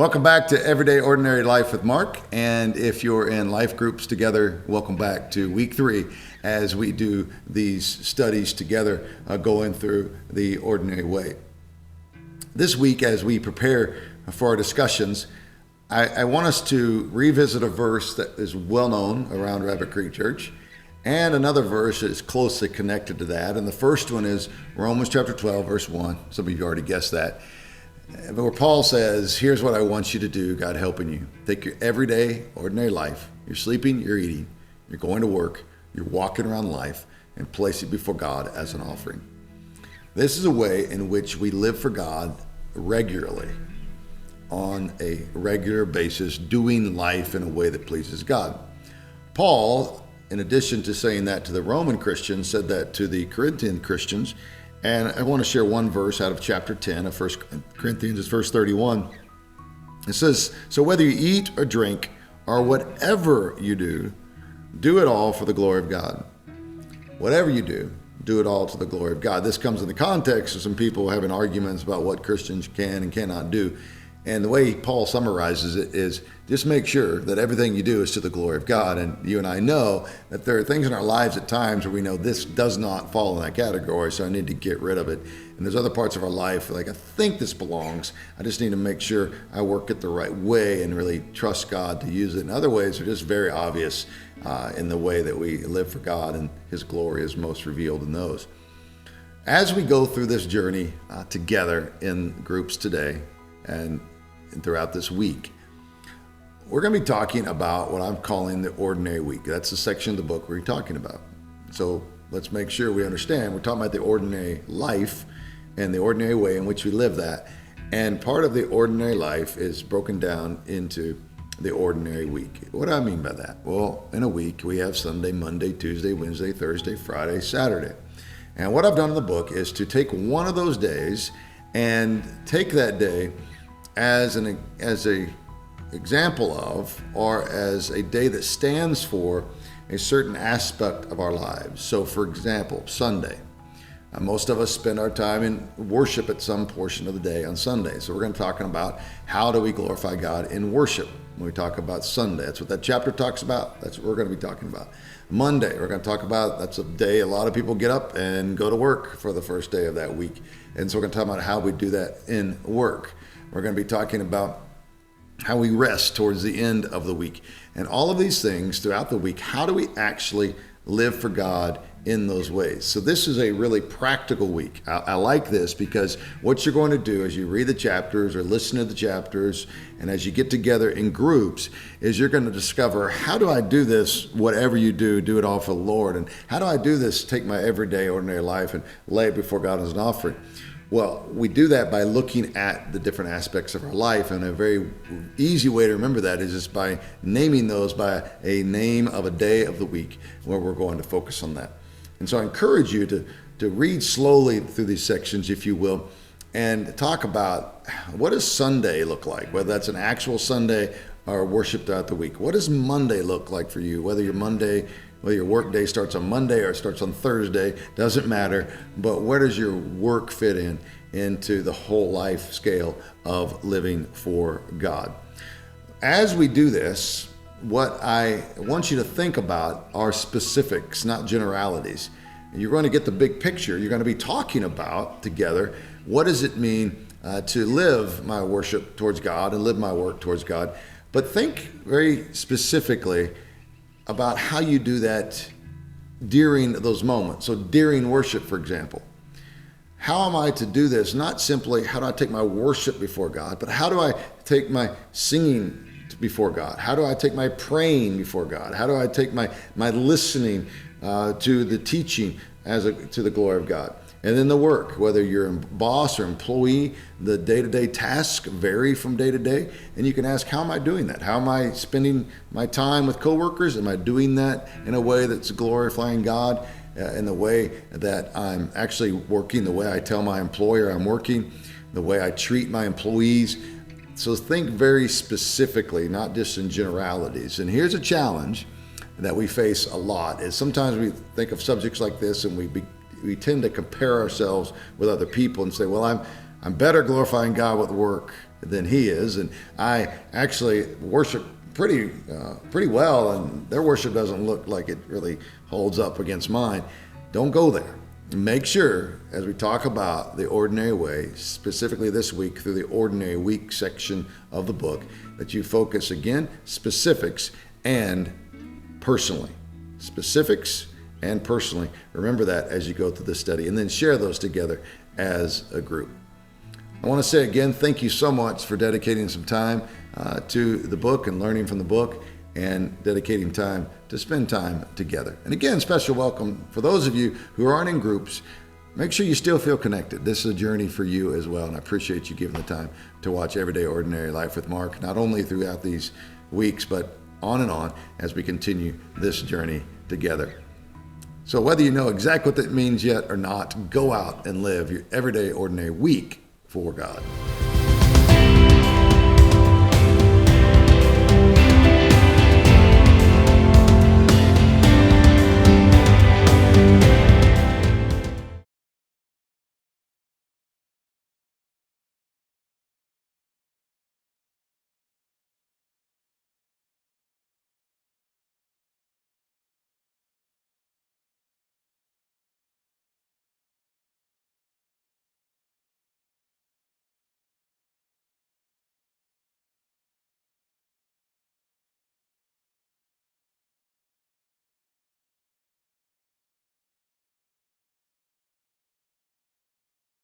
Welcome back to Everyday Ordinary Life with Mark. And if you're in life groups together, welcome back to week 3 as we do these studies together going through the ordinary way. This week, as we prepare for our discussions, I want us to revisit a verse that is well known around Rabbit Creek Church and another verse that is closely connected to that. And the first one is Romans chapter 12, verse 1. Some of you already guessed that. But where Paul says, here's what I want you to do, God helping you. Take your everyday, ordinary life. You're sleeping, you're eating, you're going to work, you're walking around life, and place it before God as an offering. This is a way in which we live for God regularly, on a regular basis, doing life in a way that pleases God. Paul, in addition to saying that to the Roman Christians, said that to the Corinthian Christians. And I want to share one verse out of chapter 10 of 1 Corinthians, it's verse 31. It says, so whether you eat or drink or whatever you do, do it all for the glory of God. Whatever you do it all to the glory of God. This comes in the context of some people having arguments about what Christians can and cannot do. And the way Paul summarizes it is just make sure that everything you do is to the glory of God. And you and I know that there are things in our lives at times where we know this does not fall in that category, so I need to get rid of it. And there's other parts of our life, like I think this belongs. I just need to make sure I work it the right way and really trust God to use it. In other ways, are just very obvious in the way that we live for God, and His glory is most revealed in those. As we go through this journey together in groups today and throughout this week, we're going to be talking about what I'm calling the ordinary week. That's the section of the book we're talking about. So let's make sure we understand. We're talking about the ordinary life and the ordinary way in which we live that. And part of the ordinary life is broken down into the ordinary week. What do I mean by that? Well, in a week, we have Sunday, Monday, Tuesday, Wednesday, Thursday, Friday, Saturday. And what I've done in the book is to take one of those days and take that day as a example of, or as a day that stands for a certain aspect of our lives. So for example, Sunday. Most of us spend our time in worship at some portion of the day on Sunday. So we're going to be talking about how do we glorify God in worship when we talk about Sunday. That's what that chapter talks about. That's what we're going to be talking about. Monday, we're going to talk about, that's a day a lot of people get up and go to work for the first day of that week. And so we're going to talk about how we do that in work. We're going to be talking about how we rest towards the end of the week. And all of these things throughout the week, how do we actually live for God in those ways? So this is a really practical week. I like this because what you're going to do as you read the chapters or listen to the chapters, and as you get together in groups, is you're going to discover, how do I do this? Whatever you do it all for the Lord. And how do I do this? Take my everyday ordinary life and lay it before God as an offering. Well, we do that by looking at the different aspects of our life, and a very easy way to remember that is just by naming those by a name of a day of the week where we're going to focus on that. And so I encourage you to read slowly through these sections, if you will, and talk about what does Sunday look like, whether that's an actual Sunday or worship throughout the week. What does Monday look like for you, whether your work day starts on Monday or starts on Thursday, doesn't matter. But where does your work fit into the whole life scale of living for God? As we do this, what I want you to think about are specifics, not generalities. You're going to get the big picture. You're going to be talking about together, what does it mean to live my worship towards God and live my work towards God? But think very specifically about how you do that during those moments. So during worship, for example, how am I to do this? Not simply how do I take my worship before God, but how do I take my singing before God? How do I take my praying before God? How do I take my listening to the teaching to the glory of God? And then the work, whether you're a boss or employee, the day-to-day tasks vary from day to day. And you can ask, how am I doing that? How am I spending my time with coworkers? Am I doing that in a way that's glorifying God? In the way that I'm actually working, the way I tell my employer I'm working, the way I treat my employees. So think very specifically, not just in generalities. And here's a challenge that we face a lot, is sometimes we think of subjects like this and we tend to compare ourselves with other people and say, well, I'm better glorifying God with work than he is. And I actually worship pretty well, and their worship doesn't look like it really holds up against mine. Don't go there. Make sure, as we talk about the ordinary way, specifically this week through the ordinary week section of the book, that you focus again, specifics and personally. Specifics and personally. Remember that as you go through the study, and then share those together as a group. I want to say again, thank you so much for dedicating some time to the book and learning from the book, and dedicating time to spend time together. And again, special welcome for those of you who aren't in groups. Make sure you still feel connected. This is a journey for you as well, and I appreciate you giving the time to watch Everyday Ordinary Life with Mark, not only throughout these weeks, but on and on as we continue this journey together. So whether you know exactly what that means yet or not, go out and live your everyday ordinary week for God.